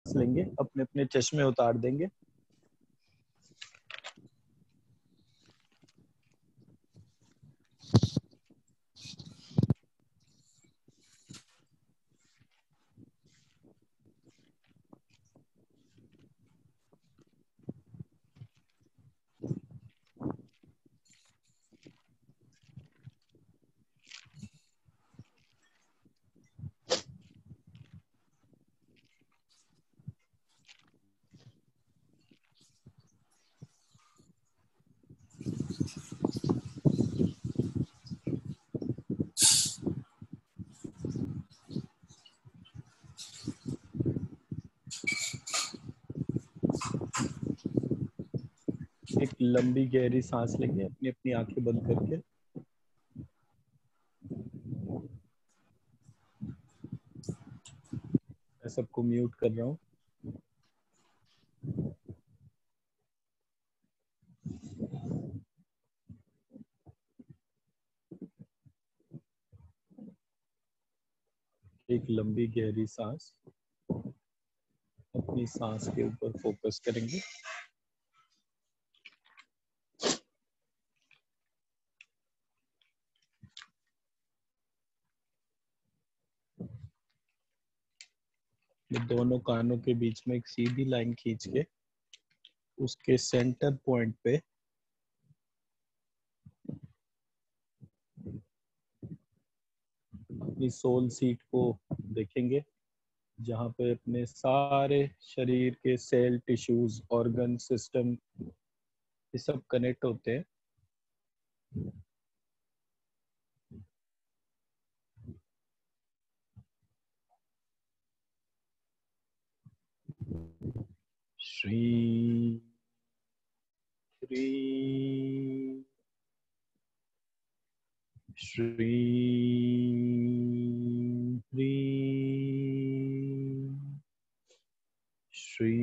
लेंगे, अपने अपने चश्मे उतार देंगे। एक लंबी गहरी सांस लेंगे अपनी अपनी आंखें बंद करके। मैं सबको म्यूट कर रहा हूँ। एक लंबी गहरी सांस, अपनी सांस के ऊपर फोकस करेंगे। दोनों कानों के बीच में एक सीधी लाइन खींच के उसके सेंटर पॉइंट पे अपनी सोल सीट को देखेंगे, जहाँ पे अपने सारे शरीर के सेल, टिश्यूज, ऑर्गन, सिस्टम ये सब कनेक्ट होते हैं। श्री श्री श्री श्री श्री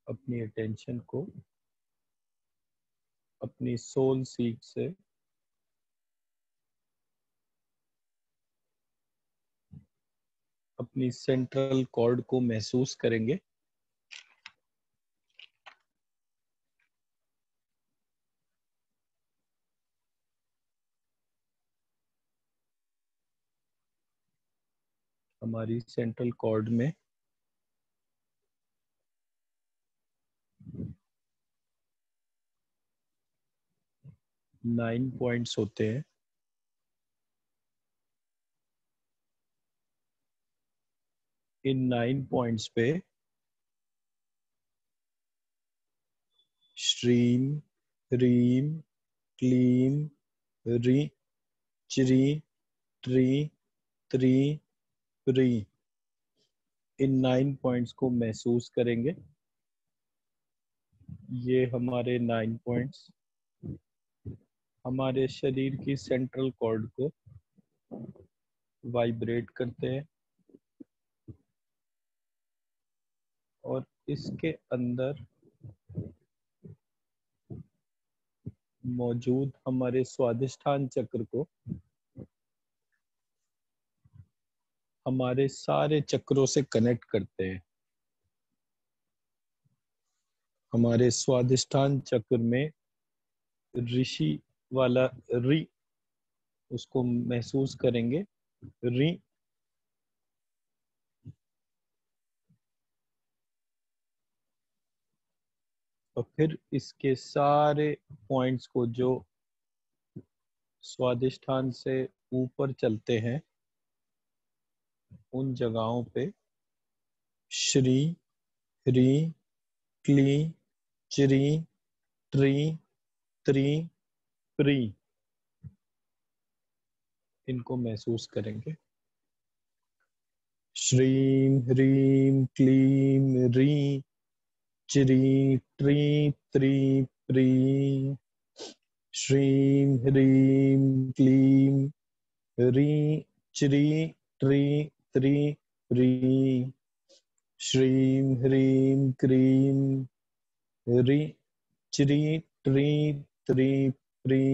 अपनी अटेंशन को अपनी सोल सीट से अपनी सेंट्रल कॉर्ड को महसूस करेंगे। हमारी सेंट्रल कॉर्ड में 9 पॉइंट्स होते हैं। इन 9 पॉइंट्स पे श्रीम, ह्रीम, क्लीम, री, श्री, ट्री, त्री, प्री, इन 9 पॉइंट्स को महसूस करेंगे। ये हमारे 9 पॉइंट्स हमारे शरीर की सेंट्रल कॉर्ड को वाइब्रेट करते हैं और इसके अंदर मौजूद हमारे स्वादिष्ठान चक्र को हमारे सारे चक्रों से कनेक्ट करते हैं। हमारे स्वादिष्ठान चक्र में ऋषि वाला री, उसको महसूस करेंगे। री, और फिर इसके सारे पॉइंट्स को जो स्वादिष्ठान से ऊपर चलते हैं उन जगहों पे श्री, ह्री, क्ली, श्री, ट्री, त्री, प्री, इनको महसूस करेंगे। श्रीम, ह्रीम, क्लीम, री, श्री, ट्री, त्री, प्री, श्रीम, ह्रीम, क्लीम, री, श्री, ट्री, त्री, प्री, श्रीम, ह्रीम, क्लीम, री च्री ट्री त्री प्री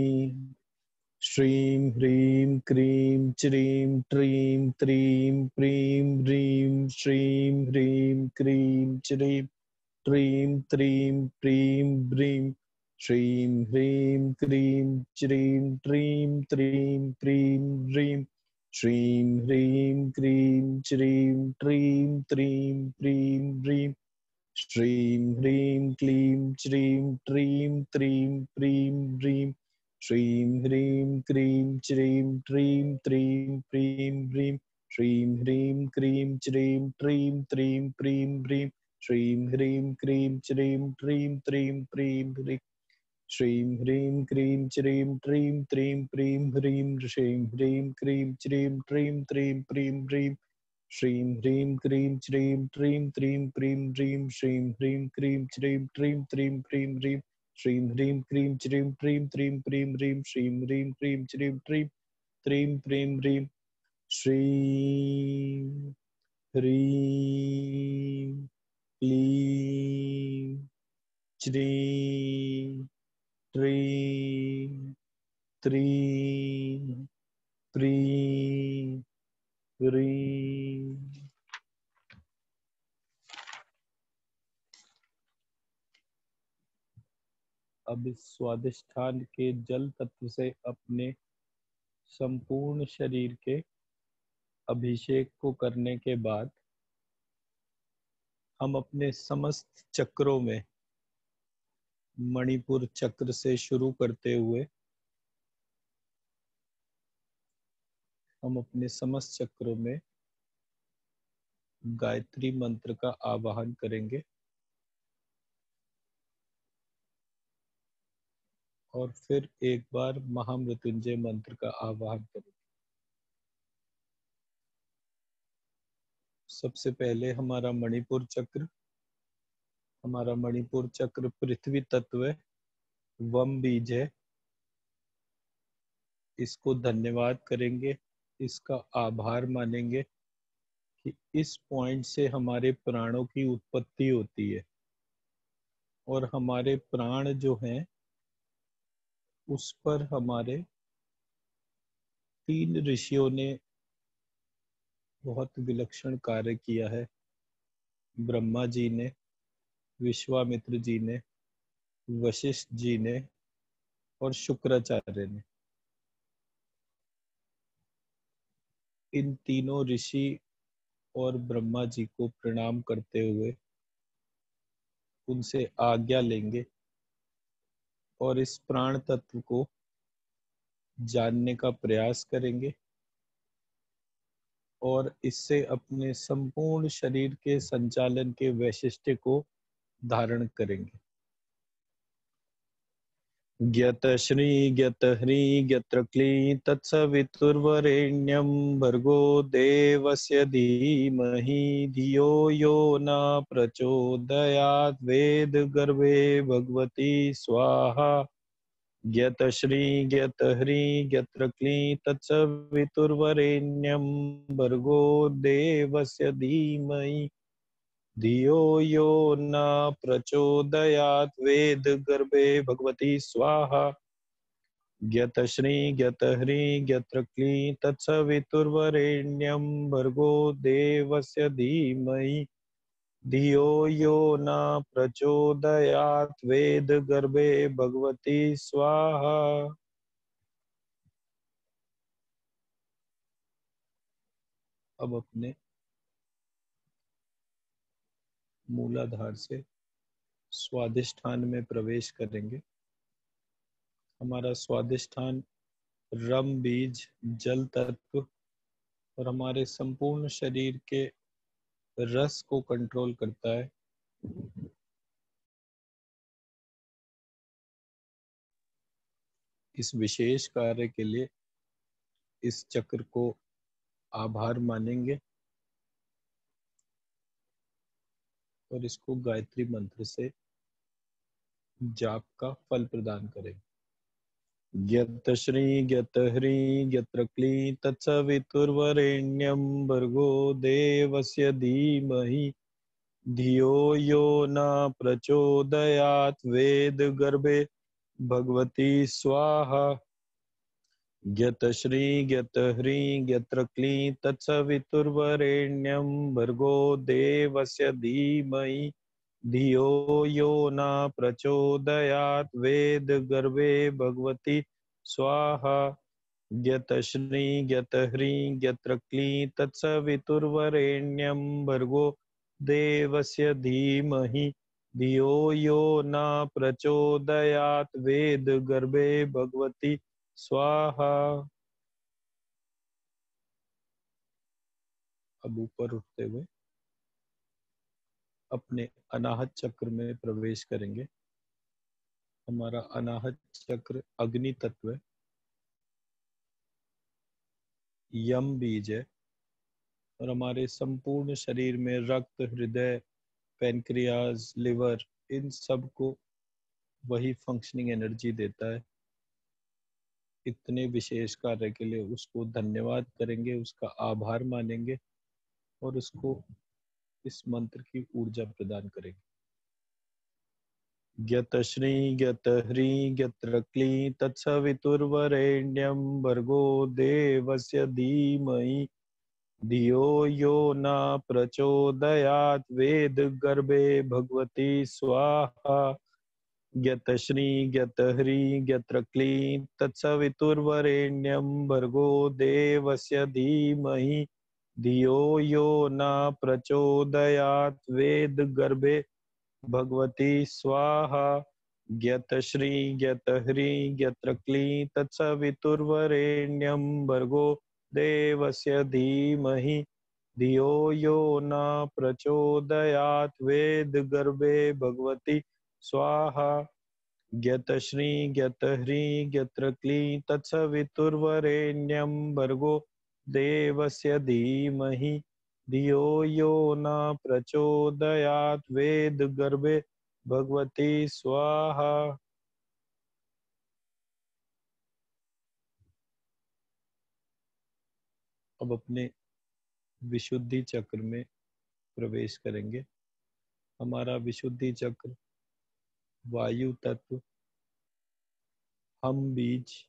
श्रीं ह्रीं क्रीं च्रीं ट्रीं त्रीं प्रीं ह्रीं श्रीं ह्रीं क्रीं च्रीं ट्रीं त्रीं प्रीं ह्रीं श्रीं ह्रीं क्रीं च्रीं ट्रीं त्रीं प्रीं ह्रीं श्रीं ह्रीं क्रीं च्रीं ट्रीं त्रीं प्रीं ह्रीं श्रीं ह्रीं क्लीं च्रीं ट्रीं त्रीं प्रीं ह्रीं श्रीं ह्रीं क्रीं च्रीं ट्रीं त्रीं प्रीं ह्रीं श्रीं ह्रीं क्रीं च्रीं ट्रीं त्रीं प्रीं ह्रीं श्रीं ह्रीं क्रीं च्रीं ट्रीं त्रीं प्रीं ह्रीं श्रीं ह्रीं क्रीं च्रीं ट्रीं त्रीं प्रीं ह्रीं श्रीं ह्रीं क्रीं च्रीं ट्रीं त्रीं प्रीं ह्रीं श्रीं ह्रीं क्रीं च्रीं ट्रीं त्रीं प्रीं ह्रीं श्रीं ह्रीं क्रीं च्रीं ट्रीं त्रीं प्रीं ह्रीं श्रीं ह्रीं क्रीं च्रीं ट्रीं त्रीं प्रीं ह्रीं श्रीं ह्रीं क्रीं च्रीं ट्रीं त्रीं प्रीं ह्रीं श्रीं ह्रीं क्लीं च्रीं ट्रीं त्रीं प्रीं ह्रीं। अब इस स्वादिष्ठान के जल तत्व से अपने संपूर्ण शरीर के अभिषेक को करने के बाद हम अपने समस्त चक्रों में मणिपुर चक्र से शुरू करते हुए हम अपने समस्त चक्रों में गायत्री मंत्र का आवाहन करेंगे और फिर एक बार महामृत्युंजय मंत्र का आवाहन करेंगे। सबसे पहले हमारा मणिपुर चक्र पृथ्वी तत्व है, वम बीज है। इसको धन्यवाद करेंगे, इसका आभार मानेंगे कि इस पॉइंट से हमारे प्राणों की उत्पत्ति होती है और हमारे प्राण जो हैं उस पर हमारे 3 ऋषियों ने बहुत विलक्षण कार्य किया है। ब्रह्मा जी ने, विश्वामित्र जी ने, वशिष्ठ जी ने और शुक्राचार्य ने। इन तीनों ऋषि और ब्रह्मा जी को प्रणाम करते हुए उनसे आज्ञा लेंगे और इस प्राण तत्व को जानने का प्रयास करेंगे और इससे अपने संपूर्ण शरीर के संचालन के वैशिष्ट्य को धारण करेंगे। ज्ञत श्री ज्ञत ह्री ज्ञत्र क्ली तत्सवितुर्वरेण्यं भर्गो देवस्य धीमहि धियो यो न प्रचोदयात् वेद गर्भे भगवती स्वाहा। ज्ञत श्री ज्ञत ह्री ज्ञत्र क्ली तत्सवितुर्वरेण्यं भर्गो देवस्य धीमहि धियो यो न प्रचोदयात् वेद गर्भे भगवती स्वाहा। ज्ञत श्री ज्ञत ह्री ज्ञत्र क्ली तत्सवितुर्वरेण्यं भर्गो देवस्य धीमहि धियो यो न प्रचोदयात् वेद गर्भे भगवती स्वाहा। अब अपने मूलाधार से स्वादिष्ठान में प्रवेश करेंगे। हमारा स्वादिष्ठान रम बीज, जल तत्व और हमारे संपूर्ण शरीर के रस को कंट्रोल करता है। इस विशेष कार्य के लिए इस चक्र को आभार मानेंगे और इसको गायत्री मंत्र से जाप का फल प्रदान करेंगे। ज्ञत श्री ज्ञत ह्री ज्ञत्र क्ली तत्सवितुर्वरेण्यं भर्गो देवस्य धीमहि धियो यो न प्रचोदयात् वेद गर्भे भगवती स्वाहा। ज्ञत श्री ज्ञत ह्री ज्ञत्र क्ली तत्सवितुर्वरेण्यं भर्गो देवस्य धीमहि धियो यो न प्रचोदयात् वेद गर्भे भगवती स्वाहा। ज्ञत श्री ज्ञत ह्री ज्ञत्र क्ली तत्सवितुर्वरेण्यं भर्गो देवस्य धीमहि धियो यो न प्रचोदयात् वेद गर्भे भगवती स्वाहा। अब ऊपर उठते हुए अपने अनाहत चक्र में प्रवेश करेंगे। हमारा अनाहत चक्र अग्नि तत्व है, यम बीज है और हमारे संपूर्ण शरीर में रक्त, हृदय, पैनक्रियाज, लिवर, इन सब को वही फंक्शनिंग एनर्जी देता है। इतने विशेष कार्य के लिए उसको धन्यवाद करेंगे, उसका आभार मानेंगे और उसको इस मंत्र की ऊर्जा प्रदान करेंगे। ज्ञत श्री ज्ञत ह्री ज्ञत्र क्ली तत्सवितुर्वरेण्यं भर्गो देवस्य धीमहि धियो यो न प्रचोदयात् वेद गर्भे भगवती स्वाहा। ज्ञत श्री ज्ञत ह्री ज्ञत्र क्ली तत्सवितुर्वरेण्यं भर्गो देवस्य धीमहि धियो यो न प्रचोदयात् वेद गर्भे भगवती स्वाहा। ज्ञत श्री ज्ञत ह्री ज्ञत्र क्ली तत्सवितुर्वरेण्यं भर्गो देवस्य धीमहि धियो यो न प्रचोदयात् वेद गर्भे भगवती स्वाहा। ज्ञत श्री ज्ञत ह्री ज्ञत्र क्ली तत्सवितुर्वरेण्यं भर्गो देवस्य धीमहि धियो यो न प्रचोदयात् वेद गर्भे भगवती स्वाहा। अब अपने विशुद्धि चक्र में प्रवेश करेंगे। हमारा विशुद्धि चक्र वायु तत्व, हम बीज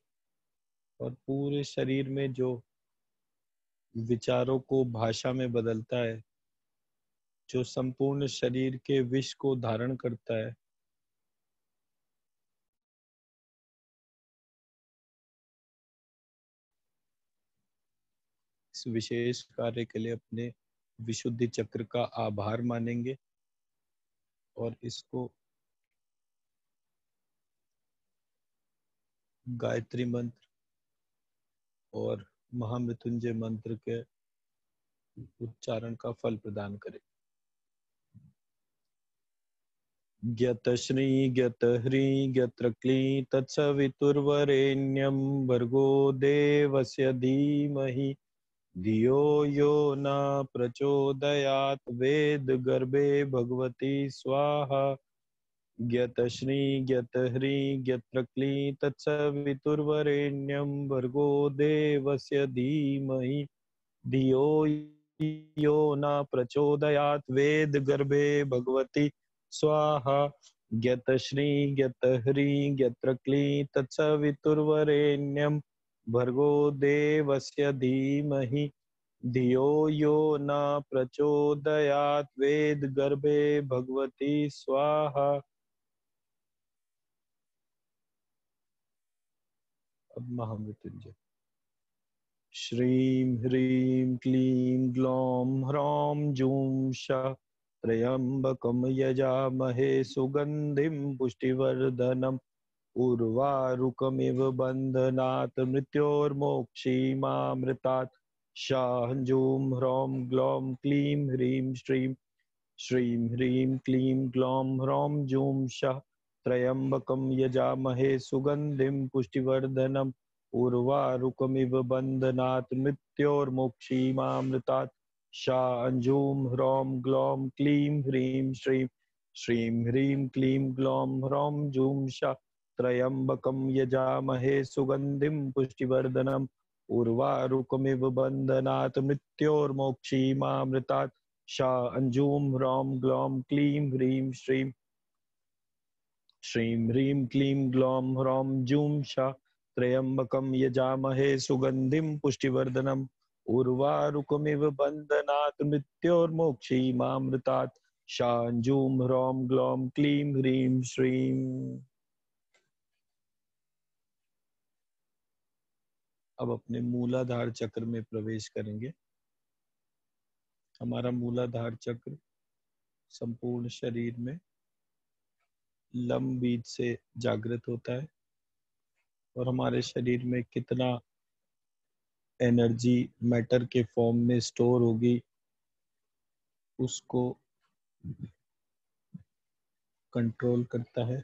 और पूरे शरीर में जो विचारों को भाषा में बदलता है, जो संपूर्ण शरीर के विष को धारण करता है, इस विशेष कार्य के लिए अपने विशुद्धि चक्र का आभार मानेंगे और इसको गायत्री मंत्र और महामृत्युंजय मंत्र के उच्चारण का फल प्रदान करें। ज्ञत श्री ज्ञत ह्री ज्ञत्र क्ली तत्सवितुर्वरेण्यं भर्गो देवस्य धीमहि धियो यो न प्रचोदयात् वेद गर्भे भगवती स्वाहा। ज्ञत श्री ज्ञत ह्री ज्ञत्र क्ली तत्सवितुर्वरेण्यं भर्गो देवस्य धीमहि धियो यो न प्रचोदयात् वेद गर्भे भगवती स्वाहा। ज्ञत श्री ज्ञत ह्री ज्ञत्र क्ली तत्सवितुर्वरेण्यं भर्गो देवस्य धीमहि धियो यो न प्रचोदयात् वेद गर्भे भगवती स्वाहा। अब महामृत्युंजय। श्रीं ह्रीं क्लीं ग्लौं ह्रौं जूं शः त्र्यम्बकं यजामहे सुगन्धिं पुष्टिवर्धनम् उर्वारुकमिव बन्धनात् मृत्योर्मोक्षीमामृतात्। शां जूं ह्रौं ग्लौं क्लीं ह्रीं श्रीं श्रीं ह्रीं क्लीं ग्लौं ह्रौं जूं शः त्र्यम्बकं यजामहे सुगन्धिं पुष्टिवर्धनम् उर्वारुकमिव बन्धनात् मृत्योर्मोक्षीमामृतात्। शां जूं ह्रौं ग्लौं क्लीं ह्रीं श्रीं श्रीं ह्रीं क्लीं ग्लौं ह्रौं जूं शः त्र्यम्बकं यजामहे सुगन्धिं पुष्टिवर्धनम् उर्वारुकमिव बन्धनात् मृत्योर्मोक्षीमामृतात्। शा अंजुम ह्रौम ग्लौम क्लीं ह्रीं श्रीं श्रीं ह्रीं क्लीं ग्लौम ह्रौम जूं शा त्र्यंबकं यजामहे सुगंधिं पुष्टिवर्धनम् उर्वारुकमिव बन्धनात् मृत्योर्मोक्षीमामृतात् शा अंजुम ह्रौम ग्लौम क्लीं ह्रीं श्रीं। अब अपने मूलाधार चक्र में प्रवेश करेंगे। हमारा मूलाधार चक्र संपूर्ण शरीर में लंब बीज से जागृत होता है और हमारे शरीर में कितना एनर्जी मैटर के फॉर्म में स्टोर होगी उसको कंट्रोल करता है।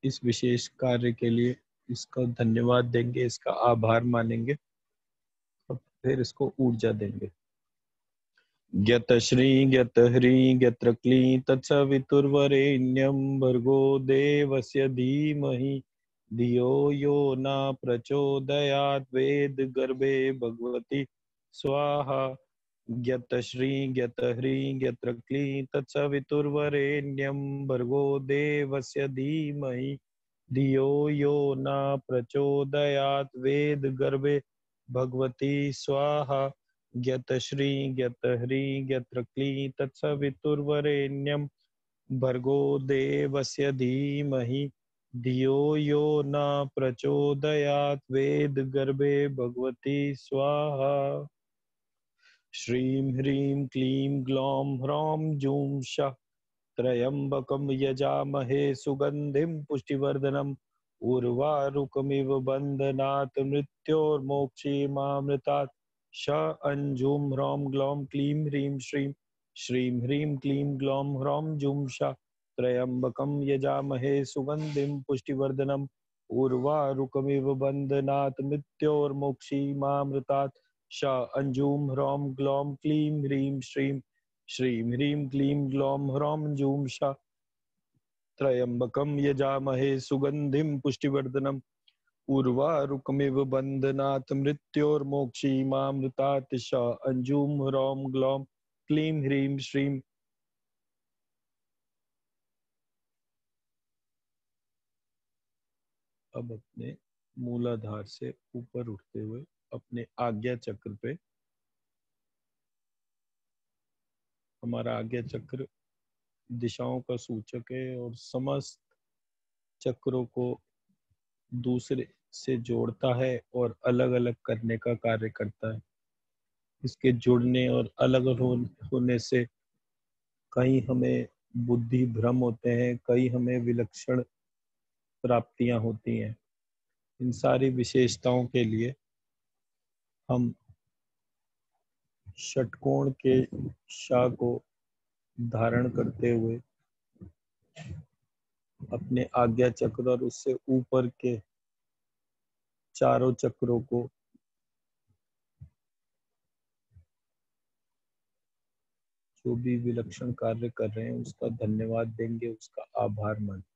इस विशेष कार्य के लिए इसका धन्यवाद देंगे, इसका आभार मानेंगे और फिर इसको ऊर्जा देंगे। ज्ञत श्री ज्ञत ह्री ज्ञत्र क्ली तत्सवितुर्वरेण्यं भर्गो देवस्य धीमहि धियो यो न प्रचोदयात् वेद गर्भे भगवती स्वाहा। ज्ञत श्री ज्ञत ह्री ज्ञत्र क्ली तत्सवितुर्वरेण्यं भर्गो देवस्य धीमहि धियो यो न प्रचोदयात् वेद गर्भे भगवती स्वाहा। ज्ञत श्री ज्ञत ह्री ज्ञत्र क्ली तत्सवितुर्वरेण्यं भर्गो देवस्य धीमहि धियो यो न प्रचोदयात् वेद गर्भे भगवती स्वाहा। श्रीं ह्रीं क्लीं ग्लौं ह्रौं जूं शः त्र्यंबकं यजामहे सुगंधिं पुष्टिवर्धनम् उर्वारुकमिव बन्धनात् मृत्योर्मोक्षीमामृतात् श अंजुं ह्रौं ग्लौं क्लीं ह्रीं श्रीं श्रीं ह्रीं क्लीं ग्लौं ह्रौं जूं शः त्र्यंबकं यजामहे सुगंधिं पुष्टिवर्धनम् उर्वारुकमिव बन्धनात् मृत्योर्मोक्षीमामृतात् श अंजुं ह्रौं ग्लौं क्लीं ह्रीं श्रीं श्रीं ह्रीं क्लीं ग्लौं ह्रौं जूं शः त्र्यंबकं यजामहे सुगंधिं पुष्टिवर्धनम् उर्वारुकमिव बन्धनात् मृत्योर्मोक्षीमामृतात् श अंजुं ह्रौं ग्लौं क्लीं ह्रीं श्रीं। अब अपने मूलाधार से ऊपर उठते हुए अपने आज्ञा चक्र पे, हमारा आज्ञा चक्र दिशाओं का सूचक है और समस्त चक्रों को दूसरे से जोड़ता है और अलग अलग करने का कार्य करता है। इसके जुड़ने और अलग होने से कहीं हमें बुद्धि भ्रम होते हैं, कहीं हमें विलक्षण प्राप्तियां होती हैं। इन सारी विशेषताओं के लिए हम षटकोण के शा को धारण करते हुए अपने आज्ञा चक्र और उससे ऊपर के चारों चक्रों को जो भी विलक्षण कार्य कर रहे हैं उसका धन्यवाद देंगे, उसका आभार मानेंगे।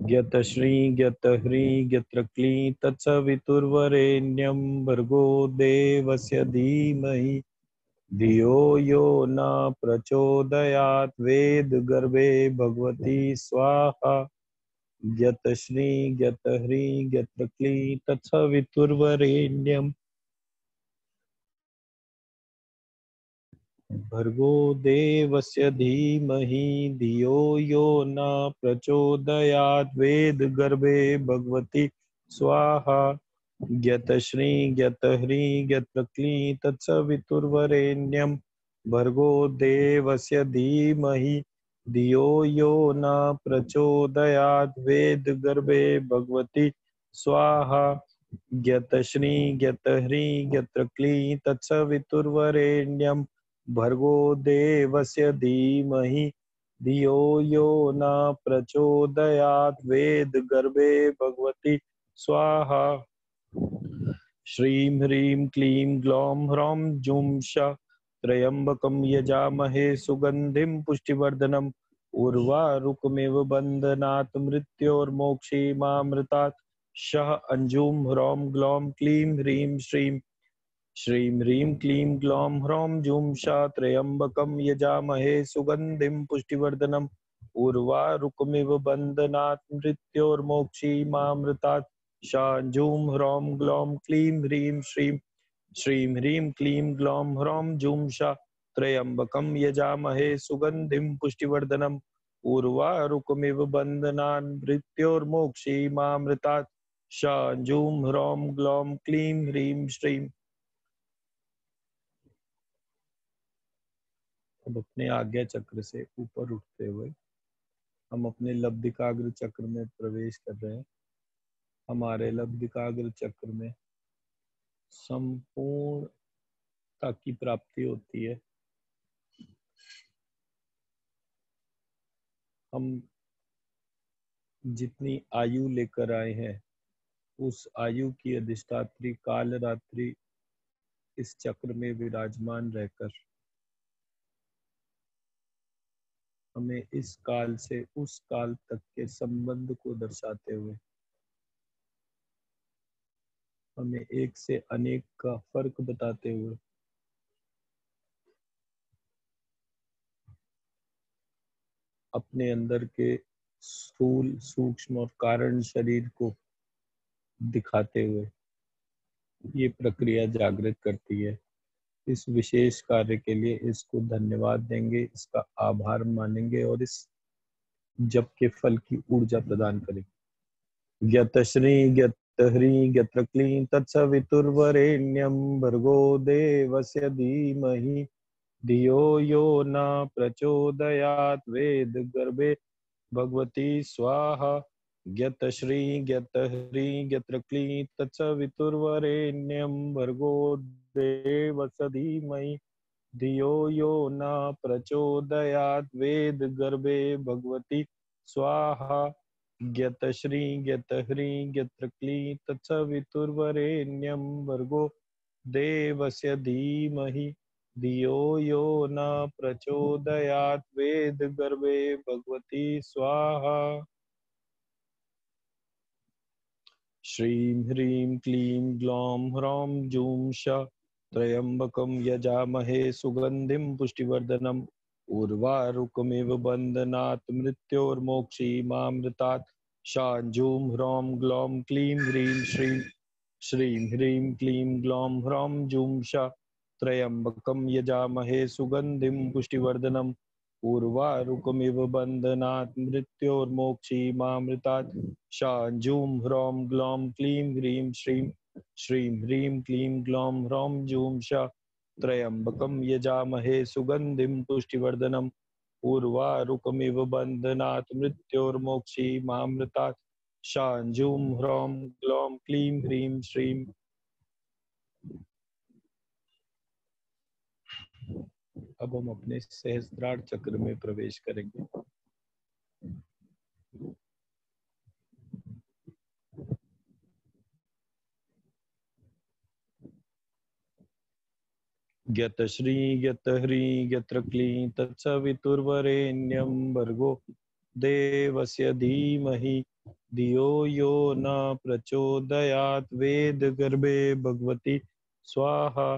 ज्ञत श्री ज्ञत ह्री ज्ञत्र क्ली तत्सवितुर्वरेण्यं भर्गो देवस्य धीमहि धियो यो न प्रचोदयात् वेद गर्भे भगवती स्वाहा। ज्ञत श्री ज्ञत ह्री ज्ञत्र क्ली तत्सवितुर्वरेण्यं भर्गो देवस्य धीमहि धियो यो न प्रचोदयात् वेद गर्भे भगवती स्वाहा। ज्ञत श्री ज्ञत ह्री ज्ञत्र क्ली तत्सवितुर्वरेण्यं भर्गो देवस्य धीमहि धियो यो न प्रचोदयात् वेद गर्भे भगवती स्वाहा। ज्ञत श्री ज्ञत ह्री ज्ञत्र क्ली तत्सवितुर्वरेण्यं भर्गो देवस्य धीमहि धियो यो न प्रचोदयात् वेद गर्भे भगवती स्वाहा। श्रीं ह्रीं क्लीं ग्लौं ह्रौं जूं शः त्र्यंबकं यजामहे सुगंधिं पुष्टिवर्धनम् उर्वारुकमिव बन्धनात् मृत्योर्मोक्षीमामृतात् शः अंजुं ह्रौं ग्लौं क्लीं ह्रीं श्रीं श्रीं ह्रीं क्लीं ग्लौं ह्रौं जूं शा त्र्यम्बकं यजामहे सुगन्धिं पुष्टिवर्धनम् उर्वारुकमिव बन्धनात् मृत्योर्मोक्षीमामृतात् शांजूं ह्रौं ग्लौं क्लीं ह्रीं श्रीं श्रीं ह्रीं क्लीं ग्लौं ह्रौं जूं शा त्र्यम्बकं यजामहे सुगन्धिं पुष्टिवर्धनम् उर्वारुकमिव बन्धनान् मृत्योर्मोक्षीमामृतात् शांजूं ह्रौं ग्लौं क्लीं ह्रीं श्रीं। अब अपने आज्ञा चक्र से ऊपर उठते हुए हम अपने लब्धिकाग्र चक्र में प्रवेश कर रहे हैं। हमारे लब्धिकाग्र चक्र में संपूर्णता की प्राप्ति होती है। हम जितनी आयु लेकर आए हैं उस आयु की अधिष्ठात्री काल रात्रि इस चक्र में विराजमान रहकर हमें इस काल से उस काल तक के संबंध को दर्शाते हुए हमें एक से अनेक का फर्क बताते हुए अपने अंदर के स्थूल सूक्ष्म और कारण शरीर को दिखाते हुए ये प्रक्रिया जागृत करती है। इस विशेष कार्य के लिए इसको धन्यवाद देंगे, इसका आभार मानेंगे और इस जप के फल की ऊर्जा प्रदान करेंगे। ज्ञतश्री ज्ञतह्री ज्ञत्रक्लीं तत्सवितुर्वरेण्यं भर्गो देवस्य धीमहि धियो यो न प्रचोदयात् वेद गर्भे भगवती स्वाहा। ज्ञतश्री ज्ञतह्री ज्ञत्रक्लीं तत्सवितुर्वरेण्यं भर्गो देवस्य धीमहि धियो यो न प्रचोदयात् वेद गर्भे भगवती स्वाहा। ज्ञतश्री ज्ञतह्री ज्ञत्रक्लीं तत्सवितुर्वरेण्यं भर्गो देवस्य धीमहि धियो यो न प्रचोदयात् वेद गर्भे भगवती स्वाहा। श्रीं ह्रीं क्लीं ग्लौं ह्रौं जूं शा त्र्यम्बकं यजामहे सुगन्धिं पुष्टिवर्धनम् उर्वारुकमिव बन्धनात् मृत्योर्मोक्षीमामृतात् शांजूं ह्रौं ग्लौं क्लीं ह्रीं श्रीं श्रीं ह्रीं क्लीं ग्लौं ह्रौं जूं शा त्र्यम्बकं यजामहे सुगन्धिं पुष्टिवर्धनम् उर्वारुकमिव बन्धनात् मृत्योर्मोक्षीमामृतात् शांजूं ह्रौं ग्लौं क्लीं ह्रीं श्रीं श्रीं ह्रीं क्लीं ग्लौं ह्रौं जूं शा त्र्यम्बकं यजामहे सुगन्धिं पुष्टिवर्धनम् उर्वारुकमिव बन्धनात् मृत्योर्मोक्षीमामृतात् शांजूं ह्रौं ग्लौं क्लीं ह्रीं श्रीं। अब हम अपने सहस्त्रार चक्र में प्रवेश करेंगे। ज्ञतश्री ज्ञतह्री ज्ञत्रक्लीं तत्सवितुर्वरेण्यं भर्गो देवस्य धीमहि धियो यो न प्रचोदयात् वेद गर्भे भगवती स्वाहा।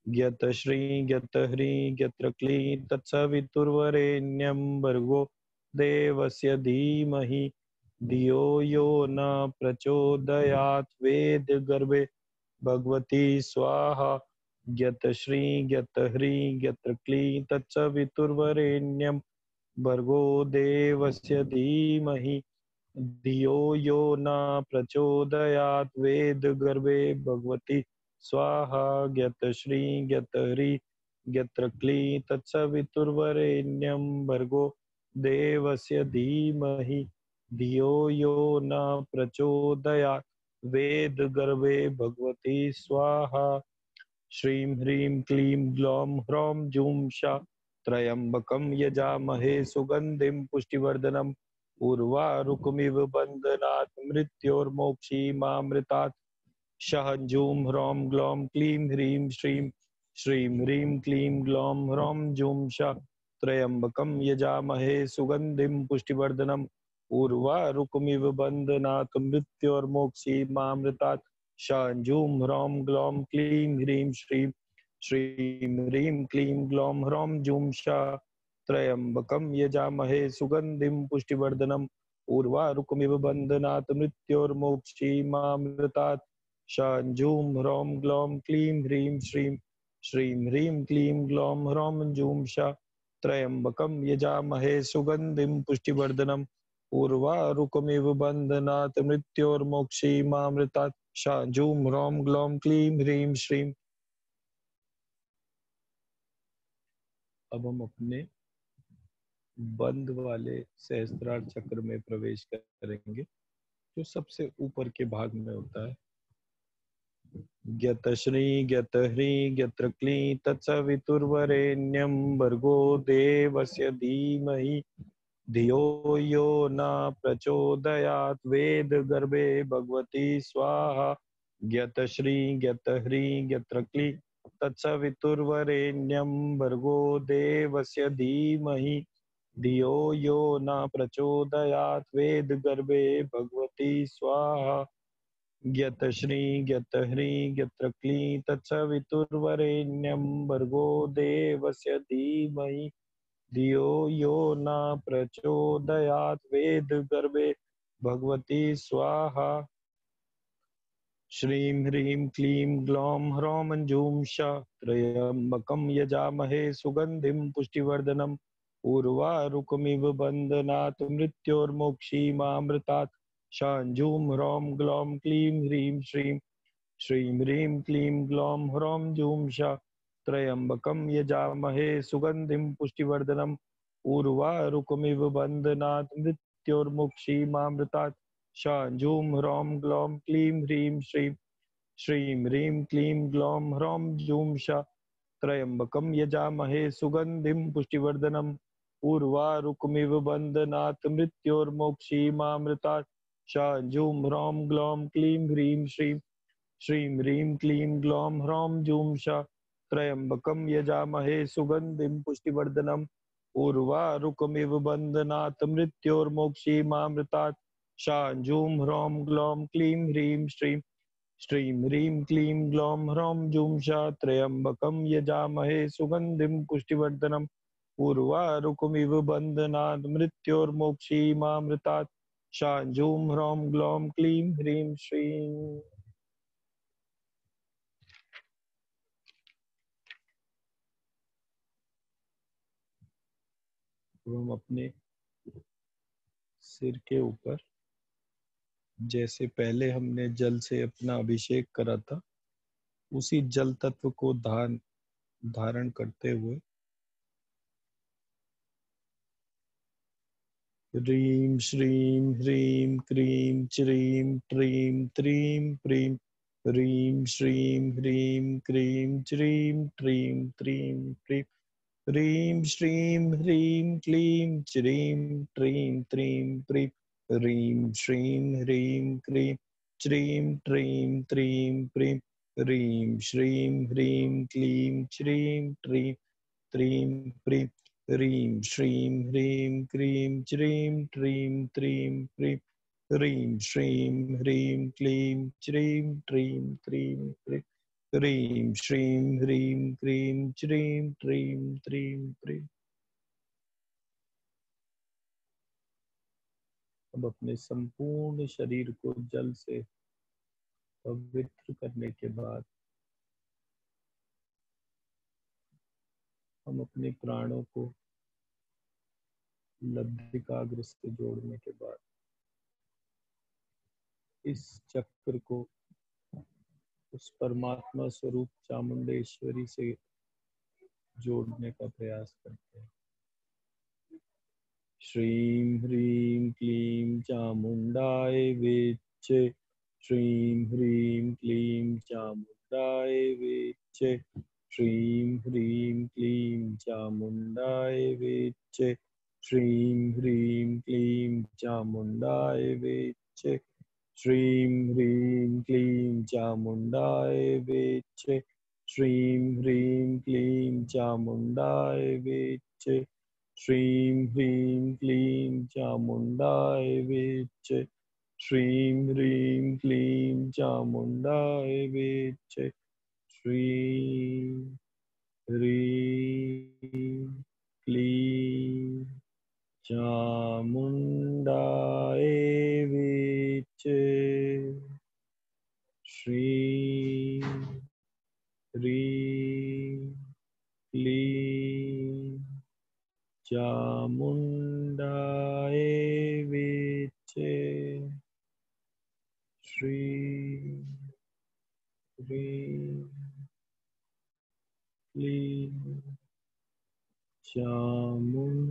ज्ञतश्री ज्ञतह्री ज्ञत्रक्लीं तत्सवितुर्वरेण्यं भर्गो देवस्य धीमहि धियो यो न प्रचोदयात् वेद गर्भे भगवती स्वाहा। ज्ञतश्री ज्ञतह्री ज्ञत्रक्लीं तत्सवितुर्वरेण्यं भर्गो देवस्य धीमहि धियो यो न प्रचोदयात् वेद गर्भे भगवती स्वाहा। ज्ञतश्री ज्ञतह्री ज्ञत्रक्लीं तत्सवितुर्वरेण्यं भर्गो देवस्य धीमहि धियो यो न प्रचोदयात् वेद गर्भे भगवती स्वाहा। श्रीं ह्रीं क्लीं ग्लौं ह्रौं जूं शा त्र्यम्बकं यजामहे सुगन्धिं पुष्टिवर्धनम् उर्वारुकमिव बन्धनात् मृत्योर्मोक्षीमामृतात् शांजूं ह्रौं ग्लौं क्लीं ह्रीं श्रीं श्रीं ह्रीं क्लीं ग्लौं ह्रौं जूं शा त्र्यम्बकं यजामहे सुगन्धिं पुष्टिवर्धनम् उर्वारुकमिव बन्धनात् मृत्योर्मोक्षीमामृतात् शांजूम ह्रौम ग्लौम क्लीं ह्रीं श्रीं श्रीं ह्रीं क्लीं ग्लौम ह्रौम जूम शा त्र्यंबकं यजामहे सुगंधिं पुष्टिवर्धनम् उर्वारुकमिव बन्धनात् मृत्योर्मोक्षीमामृतात् शांजूम ह्रौम ग्लौम क्लीं ह्रीं श्रीं श्रीं ह्रीं क्लीं ग्लौम ह्रौम जूम शा त्र्यंबकं यजामहे सुगंधिं पुष्टिवर्धनम् उर्वारुकमिव बन्धनात् मृत्योर्मोक्षीमामृतात् शांजूम ह्रौम ग्लौम क्लीं ह्रीं श्रीं। अब हम अपने बंद वाले सहस्त्रार चक्र में प्रवेश करेंगे जो सबसे ऊपर के भाग में होता है। ज्ञत श्री ज्ञत ह्री ज्ञत्र क्ली तत्सवितुर्वरेण्यं भर्गो देवस्य धीमहि धियो यो न प्रचोदयात् वेद गर्भे भगवती स्वाहा। ज्ञत श्री ज्ञत ह्री ज्ञत्र क्ली तत्सवितुर्वरेण्यं भर्गो देवस्य धीमहि धियो यो न प्रचोदयात् वेद गर्भे भगवती स्वाहा। ज्ञत श्री ज्ञत ह्री ज्ञत्र क्ली तत्सवितुर्वरेण्यं भर्गो देवस्य धीमहि धियो यो न प्रचोदयात् वेद गर्भे भगवती स्वाहा। श्रीं ह्रीं क्लीं ग्लौं ह्रौं जूं शा त्र्यंबकं यजामहे सुगंधिं पुष्टिवर्धनम् उर्वारुकमिव बन्धनात् मृत्योर्मोक्षीमामृतात् शांजूं ह्रौं ग्लौं क्लीं ह्रीं श्रीं श्रीं ह्रीं क्लीं ग्लौं ह्रौं जूं शा त्र्यंबकं यजामहे सुगंधिं पुष्टिवर्धनम् उर्वारुकमिव बन्धनात् मृत्योर्मुक्षीमामृतात् शांजूं ह्रौं ग्लौं क्लीं ह्रीं श्रीं श्रीं ह्रीं क्लीं ग्लौं ह्रौं जूं शा त्र्यंबकं यजामहे सुगंधिं पुष्टिवर्धनम् उर्वारुकमिव बन्धनात् मृत्योर्मोक्षीमामृतात् शांजूं ह्रौं ग्लौं क्लीं ह्रीं श्रीं श्रीं ह्रीं क्लीं ग्लौं ह्रौं जूं शा त्र्यंबकं यजामहे सुगंधिं पुष्टिवर्धनम् उर्वारुकमिव बन्धनात् मृत्योर्मोक्षीमामृतात् शांजूं ह्रौं ग्लौं क्लीं ह्रीं श्रीं श्रीं ह्रीं क्लीं ग्लौं ह्रौं जूं शा त्र्यंबकं यजामहे सुगंधिं पुष्टिवर्धनम् उर्वारुकमिव बन्धनात् मृत्योर्मोक्षीमामृतात् शांजूं ह्रौं ग्लौं क्लीं ह्रीं श्रीं। हम अपने सिर के ऊपर जैसे पहले हमने जल से अपना अभिषेक करा था उसी जल तत्व को धारण करते हुए ह्रीं श्रीं ह्रीं क्रीं च्रीं ट्रीं त्रीं प्रीं ह्रीं श्रीं ह्रीं क्रीं च्रीं ट्रीं त्रीं प्रीं ह्रीं श्रीं ह्रीं क्लीं च्रीं ट्रीं त्रीं प्रीं ह्रीं श्रीं ह्रीं क्रीं च्रीं ट्रीं त्रीं प्रीं ह्रीं श्रीं ह्रीं क्लीं च्रीं ट्रीं त्रीं प्रीं ह्रीं श्रीं ह्रीं क्रीं च्रीं ट्रीं त्रीं प्रीं ह्रीं श्रीं ह्रीं क्लीं च्रीं ट्रीं त्रीं प्रीं ह्रीं श्रीं ह्रीं क्रीं च्रीं ट्रीं त्रीं प्रीं। अब अपने संपूर्ण शरीर को जल से पवित्र करने के बाद हम अपने प्राणों को लब्धिकाग्र से जोड़ने के बाद इस चक्र को उस परमात्मा स्वरूप चामुंडेश्वरी से जोड़ने का प्रयास करते हैं। श्रीं ह्रीं क्लीं चामुंडाय विच्चे श्रीं ह्रीं क्लीं चामुंडाय विच्चे श्रीं ह्रीं क्लीं चामुंडाय विच्चे श्रीं ह्रीं क्लीं चामुंडाय विच्चे श्रीं ह्रीं क्लीं चामुंडाय विच्चे श्रीं ह्रीं क्लीं चामुंडाय विच्चे श्रीं ह्रीं क्लीं चामुंडाय विच्चे श्रीं ह्रीं क्लीं चामुण्डाय विच्चे श्रीं ह्रीं क्लीं चामुण्डाय विच्चे श्रीं ह्रीं क्लीं चामुण्डाय विच्चे श्रीं ह्रीं क्लीं चामुण्डाय